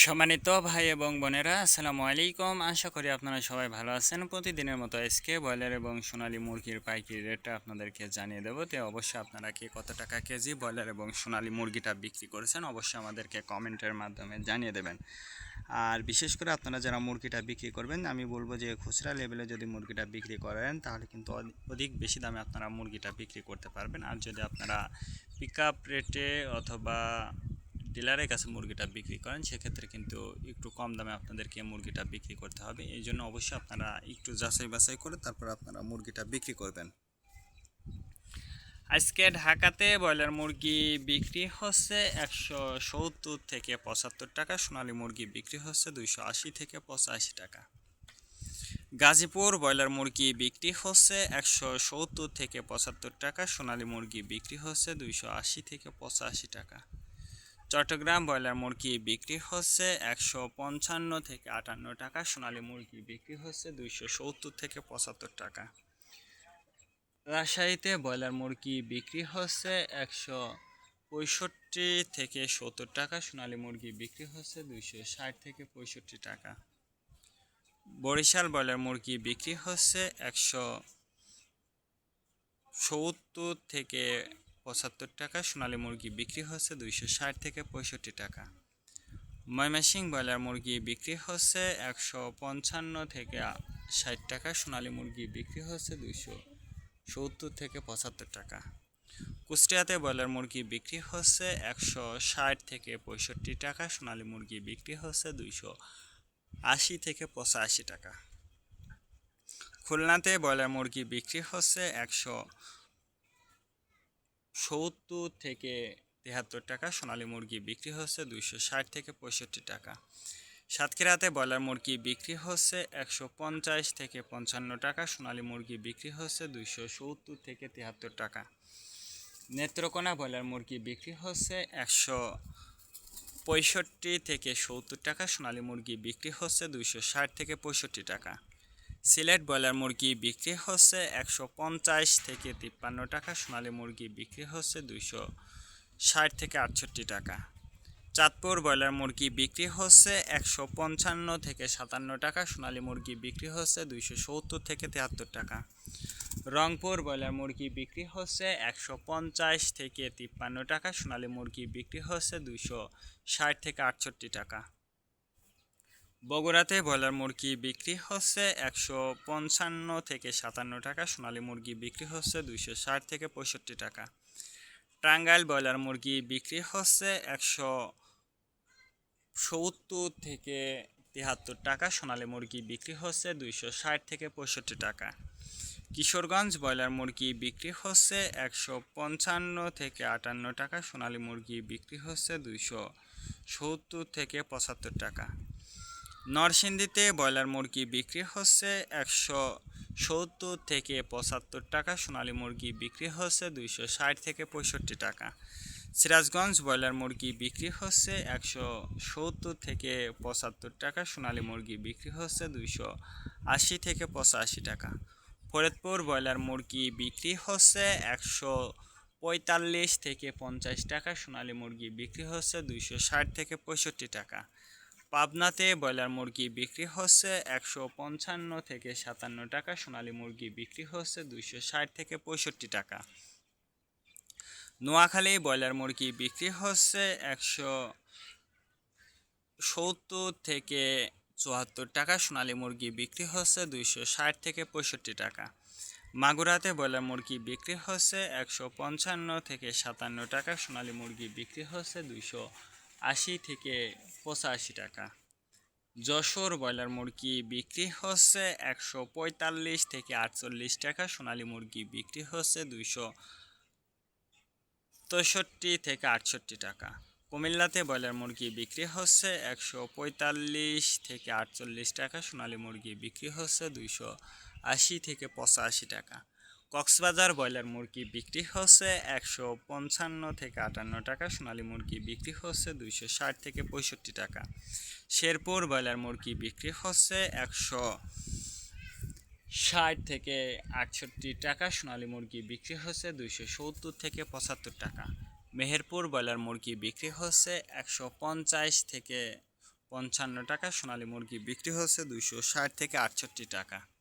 সম্মানিত ভাই এবং বোনেরা, আসসালামু আলাইকুম। আশা করি আপনারা সবাই ভালো আছেন। প্রতিদিনের মতো আজকে ব্রয়লার এবং সোনালী মুরগির পাইকারি রেটটা আপনাদেরকে জানিয়ে দেবো। তো অবশ্যই আপনারা কি কত টাকা কেজি ব্রয়লার এবং সোনালী মুরগিটা বিক্রি করেছেন অবশ্যই আমাদেরকে কমেন্টের মাধ্যমে জানিয়ে দেবেন। আর বিশেষ করে আপনারা যারা মুরগিটা বিক্রি করবেন, আমি বলবো যে খুচরা লেভেলে যদি মুরগিটা বিক্রি করেন তাহলে কিন্তু অধিক বেশি দামে আপনারা মুরগিটা বিক্রি করতে পারবেন। আর যদি আপনারা পিক আপ রেটে অথবা ডিলারের কাছে মুরগিটা বিক্রি করেন সেক্ষেত্রে কিন্তু একটু কম দামে আপনাদেরকে মুরগিটা বিক্রি করতে হবে। এই জন্য অবশ্যই আপনারা একটু যাচাই বাছাই করে তারপর আপনারা মুরগিটা বিক্রি করবেন। আজকে ঢাকাতে ব্রয়লার মুরগি বিক্রি হচ্ছে 170 থেকে 75 টাকা, সোনালী মুরগি বিক্রি হচ্ছে 280 থেকে 85 টাকা। গাজীপুর ব্রয়লার মুরগি বিক্রি হচ্ছে 170 থেকে 75 টাকা, সোনালী মুরগি বিক্রি হচ্ছে 280 থেকে 85 টাকা। চট্টগ্রাম ব্রয়লার মুরগি বিক্রি হচ্ছে 155 থেকে 58 টাকা, সোনালী মুরগি বিক্রি হচ্ছে 270 থেকে 75 টাকা। রাজশাহীতে ব্রয়লার মুরগি বিক্রি হচ্ছে 165 থেকে 70 টাকা, সোনালী মুরগি বিক্রি হচ্ছে 260 থেকে 65 টাকা। বরিশাল ব্রয়লার মুরগি বিক্রি হচ্ছে 170 থেকে 75 টাকা, সোনালী মুরগি বিক্রি হচ্ছে 260 থেকে 65 টাকা। ময়মনসিংহ ব্রয়লার মুরগি বিক্রি হচ্ছে 155 থেকে 60 টাকা, সোনালী মুরগি বিক্রি হচ্ছে 270 থেকে 75 টাকা। কুষ্টিয়াতে ব্রয়লার মুরগি বিক্রি হচ্ছে 160 থেকে 65 টাকা, সোনালী মুরগি বিক্রি হচ্ছে 280 থেকে 85 টাকা। খুলনাতে ব্রয়লার মুরগি বিক্রি হচ্ছে 170 থেকে 73 টাকা, সোনালী মুরগি বিক্রি হচ্ছে 260 থেকে 65 টাকা। সাতক্ষীরাতে ব্রয়লার মুরগি বিক্রি হচ্ছে 150 থেকে 55 টাকা, সোনালী মুরগি বিক্রি হচ্ছে 270 থেকে 73 টাকা। নেত্রকোনা ব্রয়লার মুরগি বিক্রি হচ্ছে 165 থেকে 70 টাকা, সোনালী মুরগি বিক্রি হচ্ছে 260 থেকে 65 টাকা। সিলেট ব্রয়লার মুরগি বিক্রি হচ্ছে 150 থেকে 53 টাকা, সোনালী মুরগি বিক্রি হচ্ছে 260 থেকে 68 টাকা। চাঁদপুর ব্রয়লার মুরগি বিক্রি হচ্ছে 155 থেকে 57 টাকা, সোনালী মুরগি বিক্রি হচ্ছে 270 থেকে 73 টাকা। রংপুর ব্রয়লার মুরগি বিক্রি হচ্ছে 150 থেকে 53 টাকা, সোনালী মুরগি বিক্রি হচ্ছে 260 থেকে 68 টাকা। বগুড়াতে ব্রয়লার মুরগি বিক্রি হচ্ছে 155 থেকে 57 টাকা, সোনালী মুরগি বিক্রি হচ্ছে 260 থেকে 65 টাকা। টাঙ্গাইল ব্রয়লার মুরগি বিক্রি হচ্ছে 170 থেকে 73 টাকা, সোনালী মুরগি বিক্রি হচ্ছে 260 থেকে 65 টাকা। কিশোরগঞ্জ ব্রয়লার মুরগি বিক্রি হচ্ছে 155 থেকে 58 টাকা, সোনালী মুরগি বিক্রি হচ্ছে 270 থেকে 75 টাকা। নরসিংদীতে ব্রয়লার মুরগি বিক্রি হচ্ছে 170 থেকে 75 টাকা, সোনালী মুরগি বিক্রি হচ্ছে 260 থেকে 65 টাকা। সিরাজগঞ্জ ব্রয়লার মুরগি বিক্রি হচ্ছে 170 থেকে 75 টাকা, সোনালী মুরগি বিক্রি হচ্ছে 280 থেকে 85 টাকা। ফরিদপুর ব্রয়লার মুরগি বিক্রি হচ্ছে 145 থেকে 50 টাকা, সোনালী মুরগি বিক্রি হচ্ছে 260 থেকে 65 টাকা। পাবনাতে ব্রয়লার মুরগি বিক্রি হচ্ছে 155 থেকে 57 টাকা, সোনালী মুরগি বিক্রি হচ্ছে 260 থেকে 65 টাকা। নোয়াখালী ব্রয়লার মুরগি বিক্রি হচ্ছে 170 থেকে 74 টাকা, সোনালী মুরগি বিক্রি হচ্ছে 260 থেকে 65 টাকা। মাগুরাতে ব্রয়লার মুরগি বিক্রি হচ্ছে 155 থেকে 57 টাকা, সোনালী মুরগি বিক্রি হচ্ছে 280 থেকে 85 টাকা। যশোর ব্রয়লার মুরগি বিক্রি হচ্ছে 145 থেকে 48 টাকা, সোনালী মুরগি বিক্রি হচ্ছে 263 থেকে 68 টাকা। কুমিল্লাতে ব্রয়লার মুরগি বিক্রি হচ্ছে 145 থেকে 48 টাকা, সোনালী মুরগি বিক্রি হচ্ছে 280 থেকে 85 টাকা। কক্সবাজার ব্রয়লার মুরগি বিক্রি হচ্ছে 155 থেকে 58 টাকা, সোনালী মুরগি বিক্রি হচ্ছে 260 থেকে 65 টাকা। শেরপুর ব্রয়লার মুরগি বিক্রি হচ্ছে 160 থেকে 68 টাকা, সোনালী মুরগি বিক্রি হচ্ছে 270 থেকে 75 টাকা। মেহেরপুর ব্রয়লার মুরগি বিক্রি হচ্ছে 150 থেকে 55 টাকা, সোনালী মুরগি বিক্রি হচ্ছে 260 থেকে 68 টাকা।